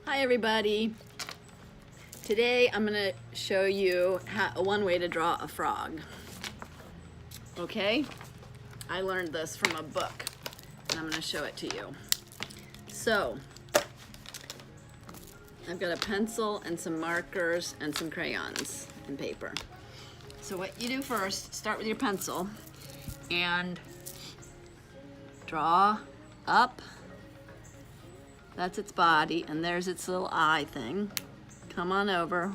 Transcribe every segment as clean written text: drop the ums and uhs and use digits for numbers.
Hi everybody. Today I'm going to show you one way to draw a frog. Okay? I learned this from a book and I'm going to show it to you. So, I've got a pencil and some markers and some crayons and paper. So what you do first, start with your pencil and draw up. That's its body, and there's its little eye thing. Come on over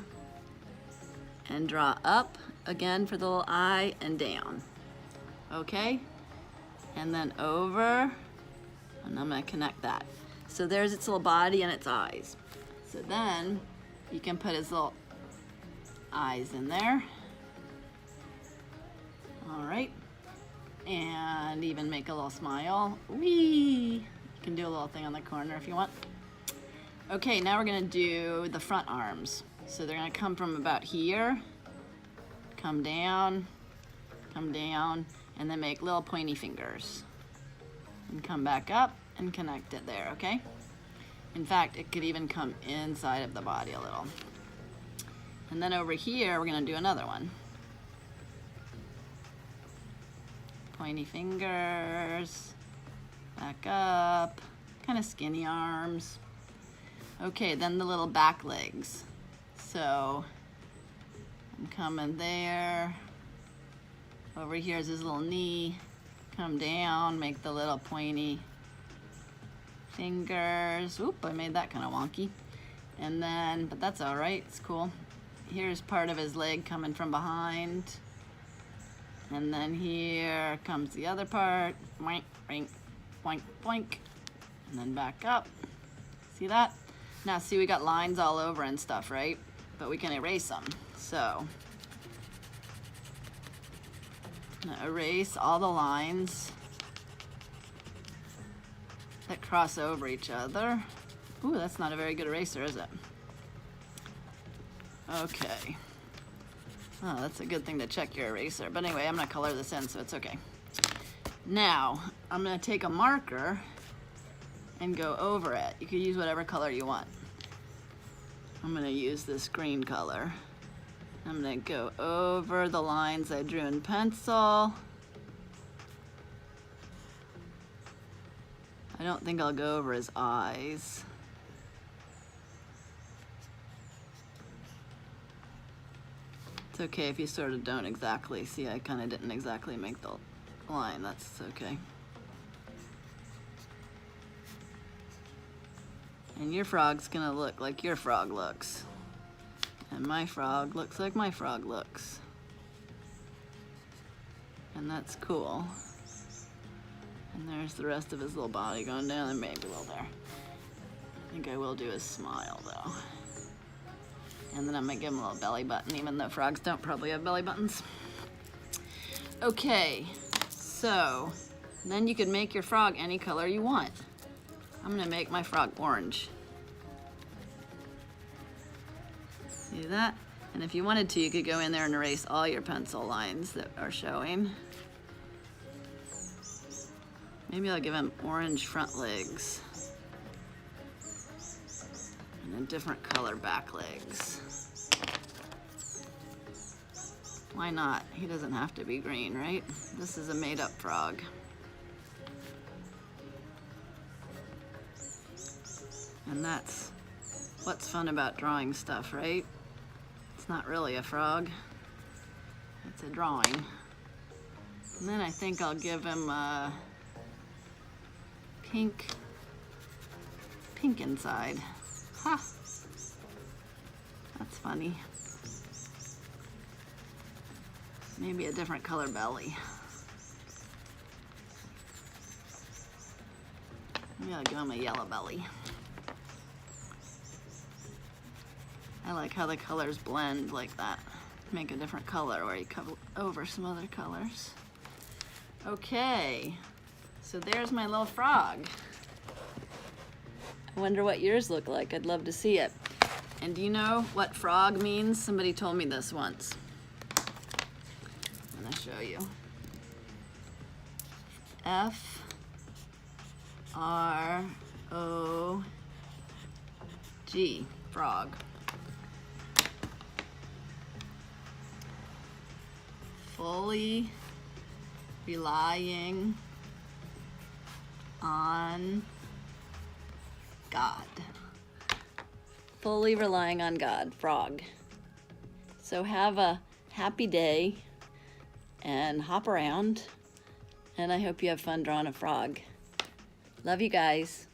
and draw up again for the little eye and down. Okay? And then over, and I'm gonna connect that. So there's its little body and its eyes. So then you can put its little eyes in there. All right. And even make a little smile. Whee! You can do a little thing on the corner if you want. Okay, now we're gonna do the front arms. So they're gonna come from about here, come down, and then make little pointy fingers. And come back up and connect it there, okay? In fact, it could even come inside of the body a little. And then over here, we're gonna do another one. Pointy fingers, back up, kind of skinny arms. Okay, then the little back legs. So I'm coming there. Over here's his little knee. Come down, make the little pointy fingers. Oop, I made that kind of wonky. And then, but that's all right, it's cool. Here's part of his leg coming from behind. And then here comes the other part. Boink, boink, boink, boink. And then back up. See that? Now see, we got lines all over and stuff, right? But we can erase them. So, now erase all the lines that cross over each other. Ooh, that's not a very good eraser, is it? Okay. Oh, that's a good thing to check your eraser. But anyway, I'm gonna color this in, so it's okay. Now, I'm gonna take a marker and go over it. You can use whatever color you want. I'm gonna use this green color. I'm gonna go over the lines I drew in pencil. I don't think I'll go over his eyes. It's okay if you sort of don't exactly. See, I kind of didn't exactly make the line. That's okay. And your frog's gonna look like your frog looks. And my frog looks like my frog looks. And that's cool. And there's the rest of his little body going down, and maybe a little there. I think I will do his smile though. And then I'm gonna give him a little belly button, even though frogs don't probably have belly buttons. Okay, so then you can make your frog any color you want. I'm gonna make my frog orange. See that? And if you wanted to, you could go in there and erase all your pencil lines that are showing. Maybe I'll give him orange front legs. And a different color back legs. Why not? He doesn't have to be green, right? This is a made-up frog. And that's what's fun about drawing stuff, right? It's not really a frog. It's a drawing. And then I think I'll give him a pink inside. Ha! That's funny. Maybe a different color belly. Maybe I'll give him a yellow belly. I like how the colors blend like that. Make a different color where you cover over some other colors. Okay, so there's my little frog. I wonder what yours look like. I'd love to see it. And do you know what frog means? Somebody told me this once. I'm gonna show you. F-R-O G, frog. Fully relying on God. Fully relying on God, frog. So have a happy day and hop around, and I hope you have fun drawing a frog. Love you guys.